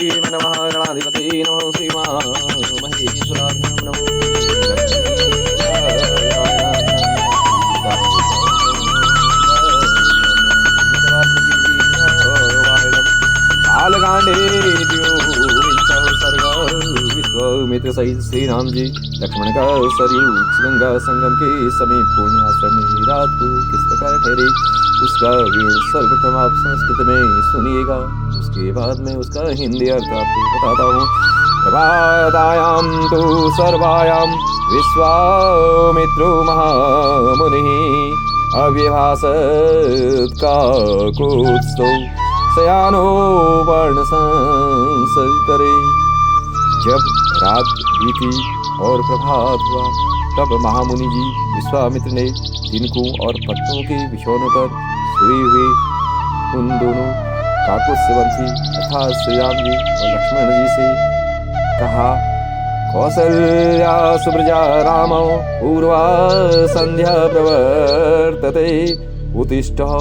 नमः गणाधिपते नमः श्रीमहेश्वराभ्यां नमो कालकांडे सर्ग विश्वामित्र सहित श्री राम जी लक्ष्मण का सरयू गंगा संगम के समीप पुण्याश्रम में रात को किस प्रकार ठहरे उसका विवरण सर्वप्रथम आप संस्कृत में सुनिएगा। उसके बाद में उसका हिंदी अर्थ आपको बताता हूँ। प्रभातायां तु सर्वायां विश्वामित्रो महामुनिः अव्यभासत् काकोत्स्थौ शयानो वर्ण संसतरे। जब रात बीती और प्रभात हुआ तब महामुनि जी विश्वामित्र ने तिनकों और पत्तों के बिछौनों पर सोए हुए उन दोनों काकुत्स्थवंशी अर्थात श्री राम जी और लक्ष्मण जी से कहा, कौसल्या सुप्रजा रामो पूर्वा संध्या प्रवर्तते उत्तिष्ठः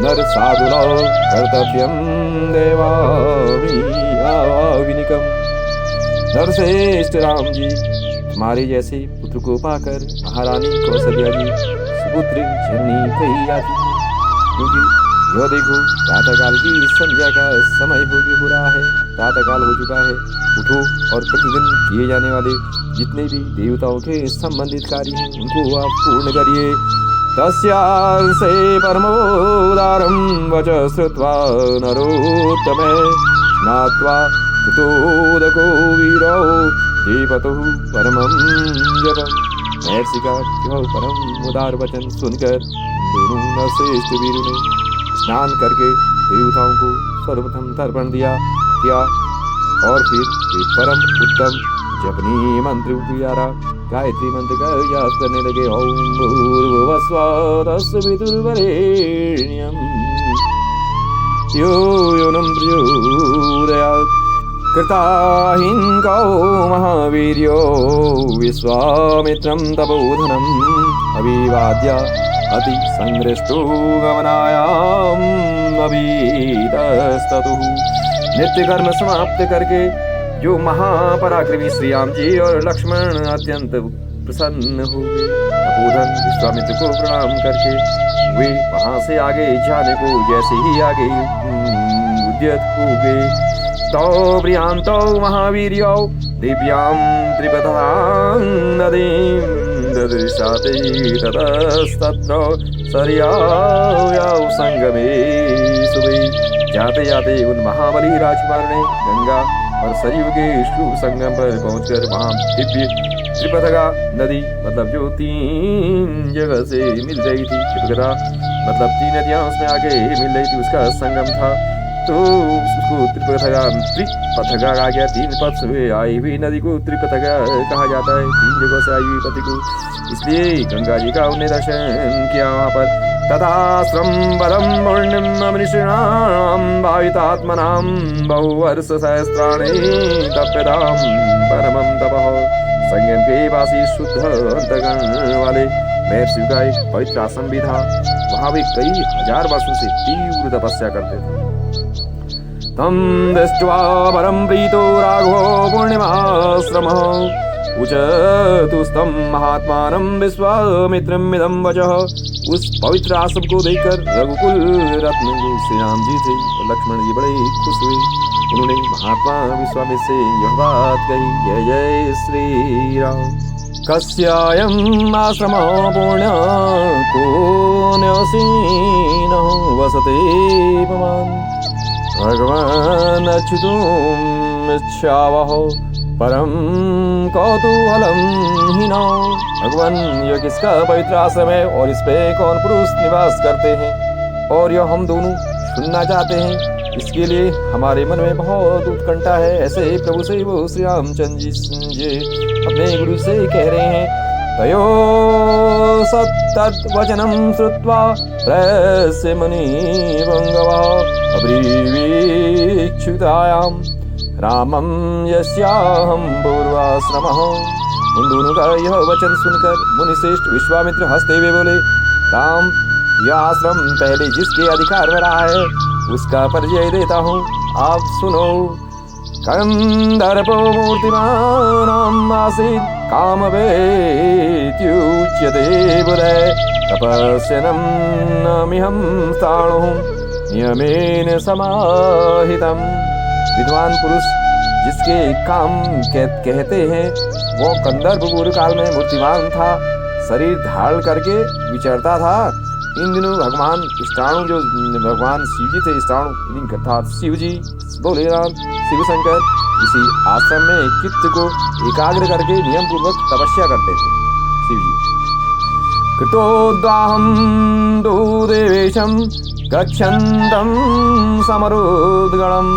नरसाधुलो कर्तव्यं देवाविनिकम्। नरश्रेष्ठ राम जी, तुम्हारे जैसे पुत्र को पाकर महारानी कौशल्या जी सुपुत्र जननी कही जाती है, क्योंकि यह देखो प्रातःकाल की संध्या का समय हो रहा है, प्रातःकाल हो चुका है। उठो और प्रतिदिन किए जाने वाले जितने भी देवताओं के संबंधित कार्य हैं उनको आप पूर्ण करिए। तस्यार्षे परमोदारं वच श्रुत्वा नरोत्तमे स्नात्वा कृतोदको वीरो देवतुः परमं जपम्। महर्षि का यह परम उदार वचन सुनकर दोनों नरश्रेष्ठ वीरों ने स्नान करके देवताओं को सर्वप्रथम तर्पण किया और फिर वे परम उत्तम जपनीय मंत्र द्वारा गायत्री मंत्र का जाप करने लगे। ओम भूर्भुवस्सुः तत्सवितुर्वरेण्यं यो यो न प्रचोदयात्। कृताहिंको महावीर्यो विश्वामित्रं तपोधनम् अभिवाद्य अति संहृष्टो गमनायाम् अभीतस्ततुः। नित्य कर्म समाप्त करके जो महापराक्रमी श्री राम जी और लक्ष्मण अत्यंत प्रसन्न हो गए। तपोधन विश्वामित्र को प्रणाम करके वे वहां से आगे जाने को जैसे ही आगे उद्यत हो गए तो प्रियांतो महावीर्यो दिव्यां त्रिपथां नदीं ददृशाते ततस्तत्र सरयायां संगमे सुबह। जाते जाते उन महाबली राजकुमार ने गंगा और सरयू के शुभ संगम पर पहुंचकर वहां दिव्य त्रिपथगा नदी मतलब जो 3 जगह से मिल रही थी, त्रिपथगा मतलब 3 नदियां उसमें आगे मिल रही थी, उसका संगम था तो उसको त्रिपथगा कहा गया। 3 पथ से आई हुई नदी को त्रिपथगा कहा जाता है, 3 जगहों से आई हुई पति को, इसलिए गंगा जी का उन्हें दर्शन किया वहां पर। तथाश्रम बलम पुण्यम भावितात्मनां बहुवर्ष सहस्राणि तप्यतां परमं तपः। संगम के वासी शुद्ध अंतःकरण वाले महर्षि का एक पवित्र आश्रम भी था, वहां वे कई हजार वर्षों से तीव्र तपस्या करते थे। तम दृष्ट्वा परम प्रीतो राघवो पूर्णिमाश्रमः उचतुस्तं महात्मानं विश्वामित्रमिदं वचः। उस पवित्र आश्रम को देखकर रघुकुल रत्न श्री राम जी थे और लक्ष्मण जी बड़े खुश हुए। उन्होंने महात्मा विश्वामित्र से यह बात कही, जय जय श्री राम। कस्यायम् आश्रमो पुण्य को न्यसीनो वसते पुमान् भगवान् अच्युतम् इच्छावहो परम कौतूहलम हीनो। भगवान यह किसका पवित्र आश्रम है और इस पे कौन पुरुष निवास करते हैं और यह हम दोनों सुनना चाहते हैं, इसके लिए हमारे मन में बहुत उत्कंठा है। ऐसे प्रभु से वो श्री रामचंद्र जी अपने गुरु से कह रहे हैं। तयो सत्तद्वचनं श्रुत्वा प्रस्य मुनिपुङ्गवः अब्रीवीक्षुतायां रामं यस्याहं पूर्वाश्रमः। उन दोनों का यह वचन सुनकर मुनिश्रेष्ठ विश्वामित्र हंसते हुए बोले, राम, यह आश्रम पहले जिसके अधिकार में रहा है उसका परिचय देता हूँ, आप सुनो। कंदर्पो मूर्तिमानम् आसीत् कामवेत्युच्यते बुधे तपस्यनं नमिहं स्थाणुः नियमेन समाहितम्। विद्वान पुरुष जिसके काम कहते हैं वो कंदर्प पूर्व काल में मूर्तिमान था, शरीर धारण करके विचरता था। इन दिनों भगवान स्टाणु जो भगवान शिव जी थे, स्टाणु अर्थात शिव जी भोलेनाथ शिव शंकर इसी आश्रम में चित्त को एकाग्र करके नियम पूर्वक तपस्या करते थे शिव जी। कृतोद्वाहं देवेशं गच्छन्तं समरोद्गणं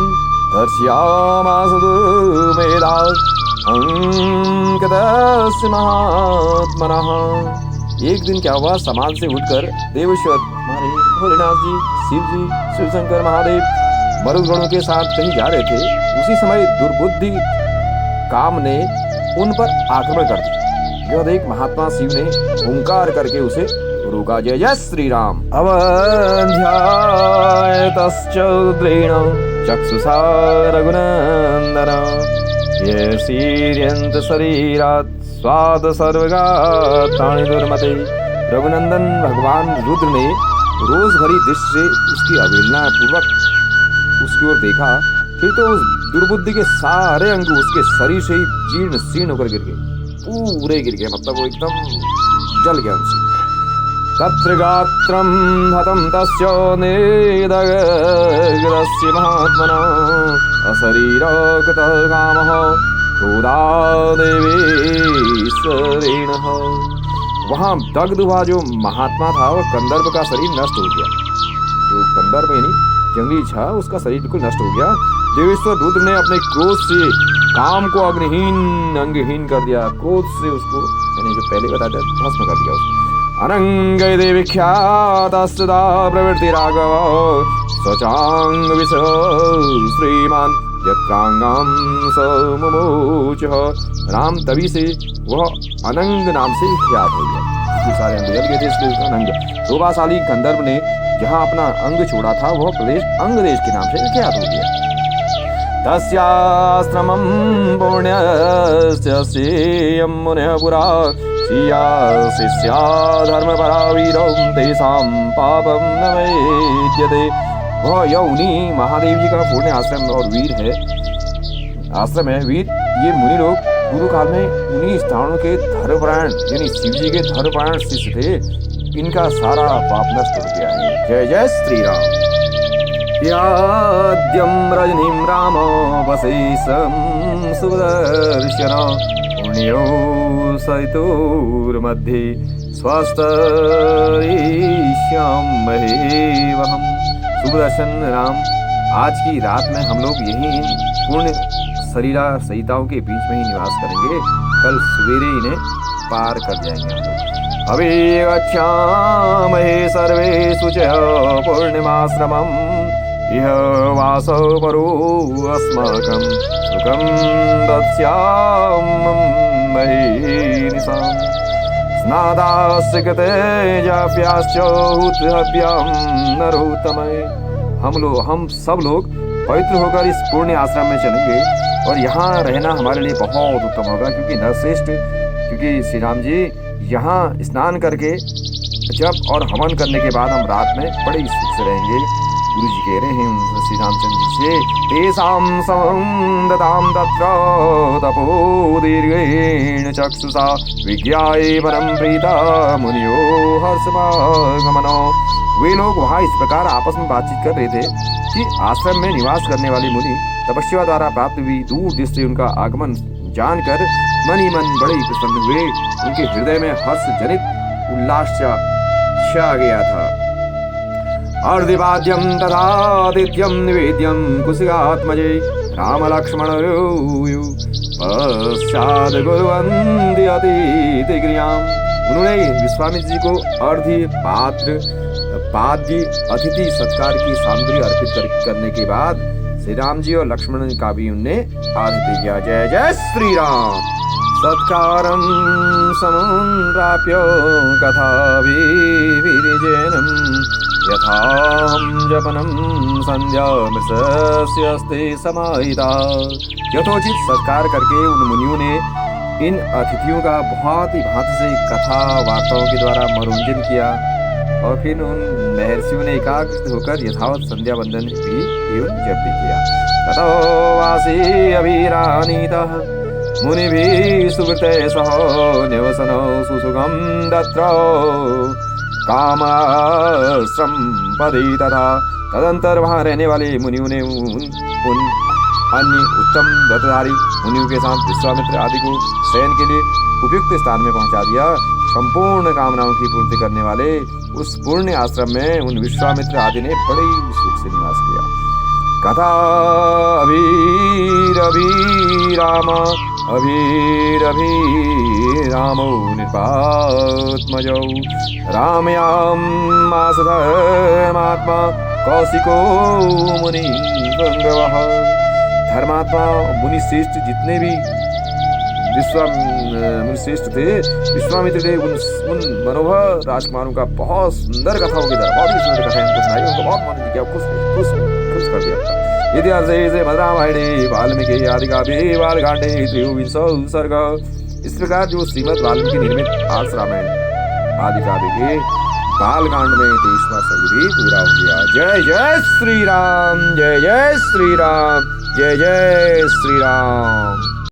दर्शयामास दुर्मेधात् अंकितस्य महात्मनः। एक दिन क्या हुआ, समाज से उठकर देवेश्वर हमारे भोलेनाथ जी, शिव जी, शिव शंकर महादेव मरुदगणों के साथ कहीं जा रहे थे। उसी समय दुर्बुद्धि काम ने उन पर आक्रमण कर दिया। यह देख महात्मा शिव ने ओंकार करके उसे रोका। जय जय श्री राम। अवध्यायतश्चौद्रेण चक्षुषा रघुनंदन ये सीर्यन्त शरीरात् स्वाद सर्वगातानि दुर्मते। रघुनंदन भगवान रुद्र ने रोज भरी दृष्टि से उसकी अवहेलना पूर्वक उसकी ओर देखा। फिर तो उस दुर्बुद्धि के सारे अंग उसके शरीर से ही जीर्ण शीर्ण होकर गिर गए, पूरे गिर गए, मतलब वो एकदम जल गया उनसे। तत्र गात्रं हतं तस्य नेदग्रस्य महात्मना अशरीरकृतः कामः क्रोधादेवेश्वरेणः। वहाँ दग्ध हुआ जो महात्मा था वह कंदर्प का शरीर नष्ट हो गया। जो कंदर्प यानी जंगली था उसका शरीर बिल्कुल नष्ट हो गया। देवेश्वर रुद्र ने अपने क्रोध से काम को अग्निहीन अंगहीन कर दिया। क्रोध से उसको मैंने जो पहले बताया था भस्म कर दिया उसको। अनंगयते विख्यातस्तदा प्रवृत्ति राघव स्वचांग विषः श्रीमान यत्रांगं समुमोचः। राम तभी से वह अनंग नाम से ख्यात हो गया। इसके सारे अंग जल गए थे, इसलिए उसका अनंग। शोभाशाली कंदर्प ने जहाँ अपना अंग छोड़ा था वह प्रदेश अंग देश के नाम से ख्यात हो गया। तस्याश्रमं पुण्यस्य सेयं मुनयः पुरा श्रिया शिष्या धर्मपरा वीरौ तेषां पापं न वेद्यते। वह यौनी महादेव जी का पुण्य आश्रम और वीर है, आश्रम है वीर। ये मुनि लोग पूर्व काल में उन्हीं स्थानों के धर्मपरायण यानी शिव जी के धर्मपरायण शिष्य थे। इनका सारा पाप नष्ट हो गया है। जय जय श्री राम। याद्यं रजनीं राम वशेषं सुदर्शन पुण्यो सरितोर्मध्ये स्वस्तरिष्यामहेवहम्। सुदर्शन राम, आज की रात में हम लोग यही पुण्य शरीरा सहिताओं के बीच में ही निवास करेंगे। कल सवेरे इन्हें पार कर जाएंगे हम लोग। अभी गच्छामहे सर्वे शुचः पूर्णिमाश्रमम् इह वासो परो अस्माकं सुखं दद्स्यामहे निशाम्। स्नादास्य कृते जाप्याश्च हुतहव्यं नरोत्तमे। हम सब लोग पवित्र होकर इस पुण्य आश्रम में चलेंगे और यहाँ रहना हमारे लिए बहुत उत्तम होगा, क्योंकि नरश्रेष्ठ, क्योंकि श्री राम जी यहाँ स्नान करके जप और हवन करने के बाद हम रात में बड़े सुख से रहेंगे। गुरु जी कह रहे हैं श्री रामचंद्र जी से, तेषां समन्दतां तत्र तपो दीर्घेण चक्षुषा विज्ञाय परं प्रीता मुनियो हर्षमागमनो। वे लोग वहाँ इस प्रकार आपस में बातचीत कर रहे थे कि आश्रम में निवास करने वाले मुनि तपस्या द्वारा प्राप्त हुई दूर देश से उनका आगमन जानकर मन ही मन बड़े ही प्रसन्न हुए। उनके हृदय में हर्ष जनित उल्लास छा गया था। अर्धिवाद्यं तथादित्यं निवेद्यं कुशिकात्मजे राम लक्ष्मण पश्चाद कुर्वन्ति अतिथि क्रियाम्। उन्होंने विश्वामित्र जी को अर्धि पाद्य अतिथि सत्कार की सामग्री अर्पित करने के बाद श्री राम जी और लक्ष्मण का भी उनने आतिथ्य किया। जय जय श्री राम। सत्कारं समुप्राप्य कथा विजयनं यथाहं जपनं संध्यामृतस्यस्ते समाहिता। यथोचित सत्कार करके उन मुनियों ने इन अतिथियों का बहुत ही भांति से कथा वार्ताओं के द्वारा मनोरंजन किया और फिर उन महर्षियों ने एकाग्र होकर यथावत संध्या वंदन भी एवं जप भी किया। ततो वासी अभिरानीतः मुनिभिः सुवृते सह न्यवसनो सुसुखं तत्र कामाश्रम पदे तथा। तदंतर वहां रहने वाले मुनियों ने उन अन्य उत्तम व्रतधारी मुनियों के साथ विश्वामित्र आदि को शयन के लिए उपयुक्त स्थान में पहुंचा दिया। संपूर्ण कामनाओं की पूर्ति करने वाले उस पुण्य आश्रम में उन विश्वामित्र आदि ने बड़े ही सुख से निवास किया। कथा अभीरामो निर्पात्मजौ रामयामास धर्मात्मा कौशिको मुनि गंगवः। धर्मात्मा मुनि श्रेष्ठ जितने भी मुनि श्रेष्ठ थे, विश्वामित्र ने उन मनोहर राजकुमारों का बहुत सुंदर कथाओं के द्वारा बहुत ही सुंदर कथाएं उनको सुनाई, उनको बहुत मन किया, खुश कर दिया। इतिहासे रामायणे वाल्मीकि आदि काव्ये बालकांडे त्रयोविंशो सर्ग। इस प्रकार जो श्रीमद् वाल्मीकि निर्मित आर्ष रामायण आदि काव्य के बालकांड में 23वां सर्ग भी पूरा हो गया। जय जय श्री राम, जय जय श्री राम, जय जय श्री राम।